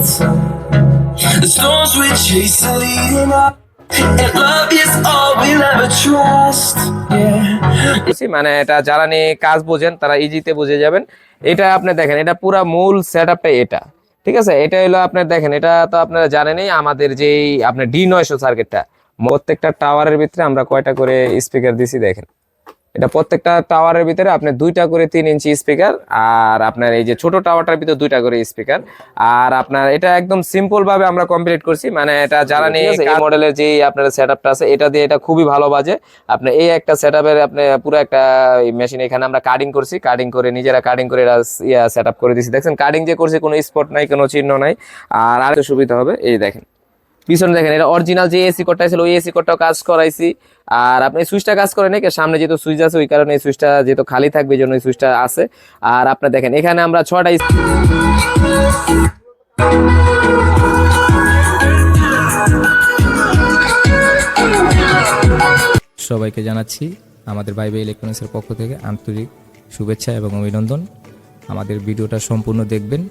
The storms we chase are leading up, and love is all we'll ever trust. Yeah. মানে এটা যারা নিয়ে কাজ বোঝেন তারা ইজিতে বুঝে যাবেন। এটা আপনি দেখেন, এটা পুরো মূল সেটআপটা এটা, ঠিক আছে। এটা হলো আপনার দেখেন, এটা তো আপনারা জানেনই আমাদের যেই আপনার D900 সার্কিটটা, প্রত্যেকটা টাওয়ারের ভিতরে আমরা কয়টা করে স্পিকার দিছি দেখেন। এটা প্রত্যেকটা টাওয়ারের ভিতরে আপনি 2টা করে 3 ইঞ্চি স্পিকার, আর আপনার এই যে ছোট টাওয়ারটার ভিতরে 2টা করে স্পিকার। আর আপনার এটা একদম সিম্পল ভাবে আমরা কমপ্লিট করছি, মানে এটা যারা নিয়ে এই মডেলের যে আপনার সেটআপটা আছে এটা দিয়ে এটা খুবই ভালো বাজে। আপনি এই একটা সেটআপের আপনি পুরো একটা মেশিন এখানে আমরা কাটিং করছি, কাটিং করে নিজেরা কাটিং করে এটা সেটআপ করে দিছি। দেখছেন কাটিং যে করছি কোনো স্পট নাই, কোনো চিহ্ন নাই। আর আরেকটু সুবিধা হবে, এই দেখেন পিছনে দেখেন এটা অরিজিনাল যে এসি কোডটা ছিল ওই এসি কোডটাও কাজ করাইছি। আর আপনি সুইচটা কাজ করেন নাকি, সামনে যেহেতু সুইচ আছে ওই কারণে এই সুইচটা যেহেতু খালি থাকবে এই জন্য এই সুইচটা আছে। আর আপনি দেখেন এখানে আমরা 6টা সবাইকে জানাচ্ছি আমাদের বাইবে ইলেকট্রনিক্সের পক্ষ থেকে আন্তরিক শুভেচ্ছা এবং অভিনন্দন। আমাদের ভিডিওটা সম্পূর্ণ দেখবেন,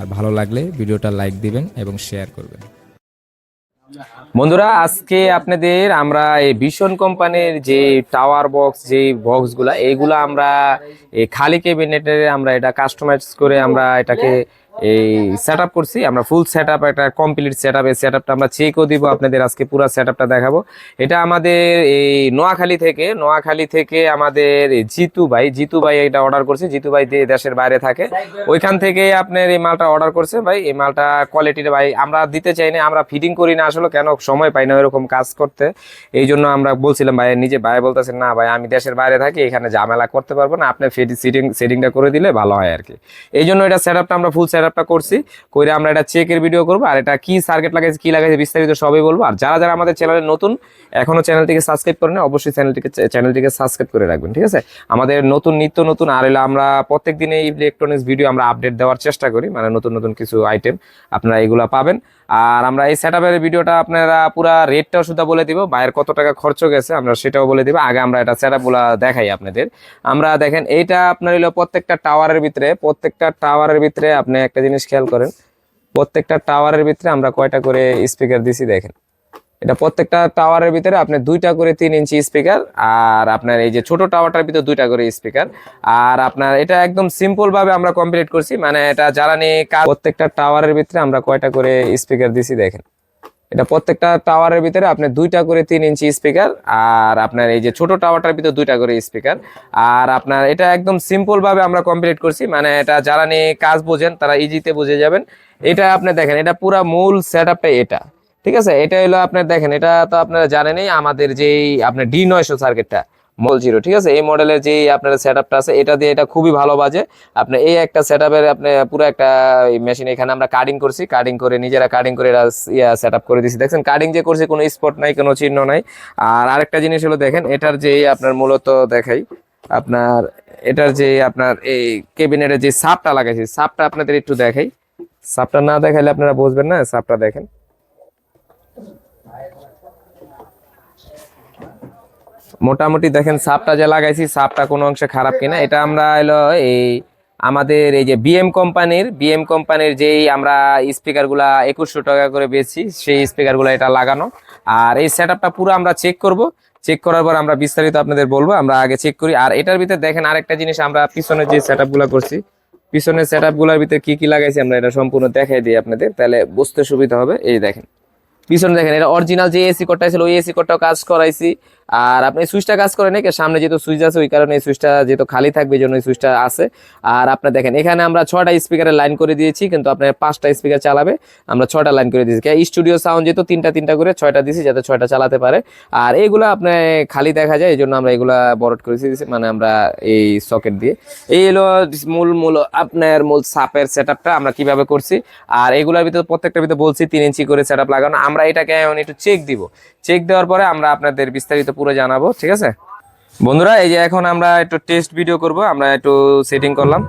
আর ভালো লাগলে ভিডিওটা লাইক দিবেন এবং শেয়ার করবেন। বন্ধুরা আজকে আপনাদের আমরা এই ভিশন কোম্পানির যে টাওয়ার বক্স, যে বক্সগুলা এইগুলা আমরা এই খালি ক্যাবিনেটের আমরা এটা কাস্টমাইজ করে আমরা এটাকে এই সেটআপ করছি। আমরা ফুল সেটআপ, একটা কমপ্লিট সেটআপ। এই সেটআপটা আমরা চেকও দিব আপনাদের, আজকে পুরো সেটআপটা দেখাবো। এটা আমাদের এই নোয়াখালী থেকে আমাদের জিতু ভাই এটা অর্ডার করছে। জিতু ভাই দেশের বাইরে থাকে, ওইখান থেকে আপনার এই মালটা অর্ডার করছে। ভাই এই মালটা কোয়ালিটির ভাই আমরা দিতে চাই না, আমরা ফিটিং করি না আসলে, কেন সময় পাই না এরকম কাজ করতে। এই জন্য আমরা বলছিলাম ভাই, নিজে ভাই বলতেছেন না ভাই আমি দেশের বাইরে থাকি, এখানে ঝামেলা করতে পারবো না, আপনি সেটিংটা করে দিলে ভালো হয় আর কি। এই জন্য এটা সেটআপটা আমরা ফুল সেটআপটা করছি, করে আমরা এটা চেকের ভিডিও করবো, আর এটা কি সার্কিট লাগাইছে কি লাগাইছে বিস্তারিত সবই বলবো। আর যারা যারা আমাদের চ্যানেলে নতুন, এখনো চ্যানেলটিকে সাবস্ক্রাইব করেন, অবশ্যই চ্যানেলটিকে সাবস্ক্রাইব করে রাখবেন, ঠিক আছে। আমাদের নিত্য নতুন আর এলা আমরা প্রত্যেক দিনে ইলেকট্রনিক্স ভিডিও আমরা আপডেট দেওয়ার চেষ্টা করি, মানে নতুন কিছু আইটেম আপনারা এগুলা পাবেন। আর আমরা এই সেটআপের ভিডিওটা আপনারা পুরা রেটটাও শুধু বলে দিব, বাইরের কত টাকা খরচ গেছে আমরা সেটাও বলে দিব। আগে আমরা এটা সেটআপগুলা দেখাই আপনাদের। আমরা দেখেন এইটা আপনার হলো প্রত্যেকটা টাওয়ারের ভিতরে আপনি একটা জিনিস খেয়াল করেন, প্রত্যেকটা টাওয়ারের ভিতরে আমরা কয়টা করে স্পিকার দিছি দেখেন। এটা প্রত্যেকটা টাওয়ারের ভিতরে আপনি 2টা করে 3 ইঞ্চি স্পিকার, আর আপনার এই যে ছোট টাওয়ারটার ভিতরে 2টা করে স্পিকার। আর আপনার এটা একদম সিম্পল ভাবে আমরা কমপ্লিট করছি, মানে এটা যারা নিয়ে কাজ, প্রত্যেকটা টাওয়ারের ভিতরে আমরা কয়টা করে স্পিকার দিছি দেখেন। এটা প্রত্যেকটা টাওয়ারের ভিতরে আপনি 2টা করে 3 ইঞ্চি স্পিকার, আর আপনার এই যে ছোট টাওয়ারটার ভিতরে 2টা করে স্পিকার। আর আপনার এটা একদম সিম্পল ভাবে আমরা কমপ্লিট করছি, মানে এটা যারা নিয়ে কাজ বোঝেন তারা ইজিতে বুঝে যাবেন। এটা আপনি দেখেন, এটা পুরো মূল সেটআপটা এটা, ঠিক আছে। এটা হলো আপনার দেখেন, এটা তো আপনারা জানেনই আমাদের যেই আপনার D900 সার্কিটটা মল 0, ঠিক আছে। এই মডেলের যে আপনার সেটআপটা আছে এটা দিয়ে এটা খুবই ভালো বাজে। আপনি এই একটা সেটআপের আপনি পুরো একটা মেশিন এখানে আমরা কাটিং করছি, কাটিং করে নিজেরা কাটিং করে এটা সেটআপ করে দিছি। দেখছেন কাটিং যে করছি কোনো স্পট নাই, কোনো চিহ্ন নাই। আর আরেকটা জিনিস হলো দেখেন, এটার যে আপনার মূলত দেখাই আপনার, এটার যে আপনার এই ক্যাবিনেটের যে সাপটা লাগাইছি, সাপটা আপনাদের একটু দেখাই। সাপটা না দেখাইলে আপনারা বুঝবেন না, সাপটা দেখেন। মোটামুটি দেখেন সাপটা যে লাগাইছি, সাপটা কোনো অংশে খারাপ কিনা। এটা আমরা হলো এই আমাদের এই যে বিএম কোম্পানির যেই আমরা স্পিকারগুলা 2100 টাকা করে বেচি, সেই স্পিকারগুলো এটা লাগানো। আর এই সেটআপটা পুরো আমরা চেক করব, চেক করার পর আমরা বিস্তারিত আপনাদের বলবো। আমরা আগে চেক করি। আর এটার ভিতরে দেখেন আরেকটা জিনিস, আমরা পিছনের যে সেটআপগুলো করছি, পিছনের সেটআপগুলোর ভিতরে কি লাগাইছি আমরা এটা সম্পূর্ণ দেখাই দিই আপনাদের, তাহলে বুঝতে সুবিধা হবে। এই দেখেন পিছনে দেখেন এটা অরিজিনাল যে এসি কোডটা ছিল ওই এসি কোডটাও কাজ করাইছি। আর আপনি সুইচটা কাজ করেন নাকি, সামনে যেহেতু সুইচ আছে ওই কারণে এই সুইচটা যেহেতু খালি থাকবে এই জন্য এই সুইচটা আছে। আর আপনি দেখেন এখানে আমরা 6টা স্পিকারের লাইন করে দিয়েছি, কিন্তু আপনার 5টা স্পিকার চালাবে, আমরা 6টা লাইন করে দিয়েছি। স্টুডিও সাউন্ড যেহেতু 3টা করে 6টা দিয়েছি যাতে 6টা চালাতে পারে। আর এইগুলো আপনার খালি দেখা যায় এই জন্য আমরা এগুলা বরট করেছি, মানে আমরা এই সকেট দিয়ে। এই হলো মূল আপনার মূল সাপের সেটআপটা আমরা কিভাবে করছি। আর এগুলোর ভিতরে প্রত্যেকটার ভিতরে বলছি 3 ইঞ্চি করে সেটআপ লাগানো। আমরা এটাকে এখন একটু চেক দিব, চেক দেওয়ার পরে আমরা আপনাদের বিস্তারিত পুরো জানাবো, ঠিক আছে বন্ধুরা। এই যে এখন আমরা একটু টেস্ট ভিডিও করব, আমরা একটু সেটিং করলাম।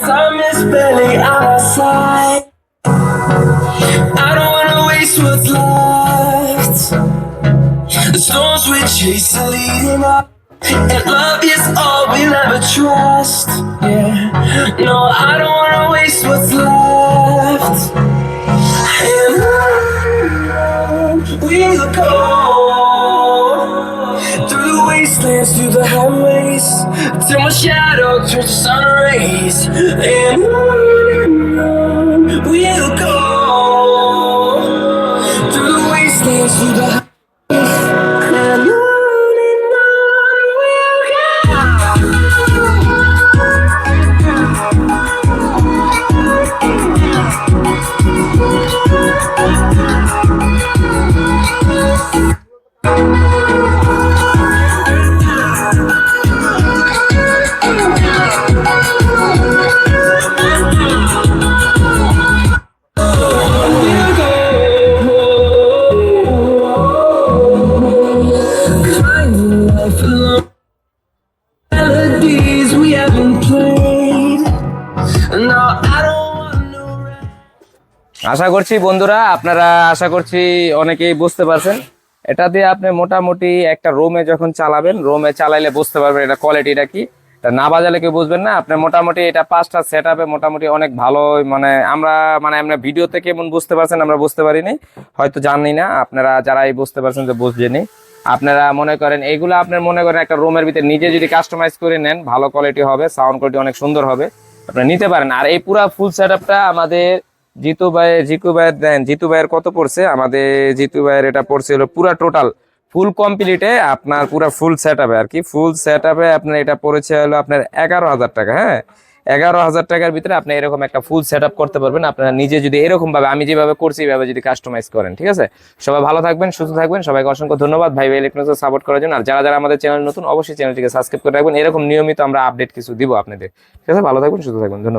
Time is barely on our side. I don't wanna waste what's left. The storms we chase are leading up, And love is all we'll ever trust. Yeah. No, I don't wanna waste what's left. And on we'll go through the wastelands, through the highways, till my shadow turns to sun rays. And on we'll go through the wastelands, through the highways, and on we'll go. Melodies we haven't played. No, I don't want no rest. আশা করছি বন্ধুরা আপনারা আশা করছি অনেকেই বুঝতে পারছেন। এটা দিয়ে আপনি মোটামুটি একটা রুমে যখন চালাবেন, রুমে চালাইলে বুঝতে পারবেন এটা কোয়ালিটিটা কি। তা না বাজালে কেউ বুঝবেন না। আপনি মোটামুটি এটা 5টা সেট আপে মোটামুটি অনেক ভালো, মানে আমরা ভিডিওতে কেমন বুঝতে পারছেন আমরা বুঝতে পারিনি, হয়তো জানি না। আপনারা যারাই বুঝতে পারছেন যে বুঝছেনই। আপনারা মনে করেন এইগুলো আপনার মনে করেন একটা রুমের ভিতরে নিজে যদি কাস্টমাইজ করে নেন, ভালো কোয়ালিটি হবে, সাউন্ড কোয়ালিটি অনেক সুন্দর হবে, আপনারা নিতে পারেন। আর এই পুরা ফুল সেট আপটা আমাদের জিতু ভাইয়ের দেন। জিতু ভাইয়ের কত পড়ছে? আমাদের জিতু ভাইয়ের এটা পড়ছে হলো পুরা টোটাল ফুল কমপ্লিটে আপনার পুরা ফুল সেট আপে আর কি, ফুল সেট আপে আপনার এটা পড়েছে হলো আপনার 11,000 টাকা। হ্যাঁ, 11,000 টাকার ভিতরে আপনি এরকম একটা ফুল সেট আপ করতে পারবেন আপনারা নিজে, যদি এরকম ভাবে আমি যেভাবে করছি এইভাবে যদি কাস্টমাইজ করেন। ঠিক আছে, সবাই ভালো থাকবেন, সুস্থ থাকবেন। সবাইকে অসংখ্য ধন্যবাদ ভাই ইলেকট্রনিক্স সাপোর্ট করার জন্য। আর যারা যারা আমাদের চ্যানেল নতুন, অবশ্যই চ্যানেলটিকে সাবস্ক্রাইব করে রাখবেন। এরকম নিয়মিত আমরা আপডেট কিছু দিব আপনাদের। ঠিক আছে, ভালো থাকবেন, সুস্থ থাকবেন, ধন্যবাদ।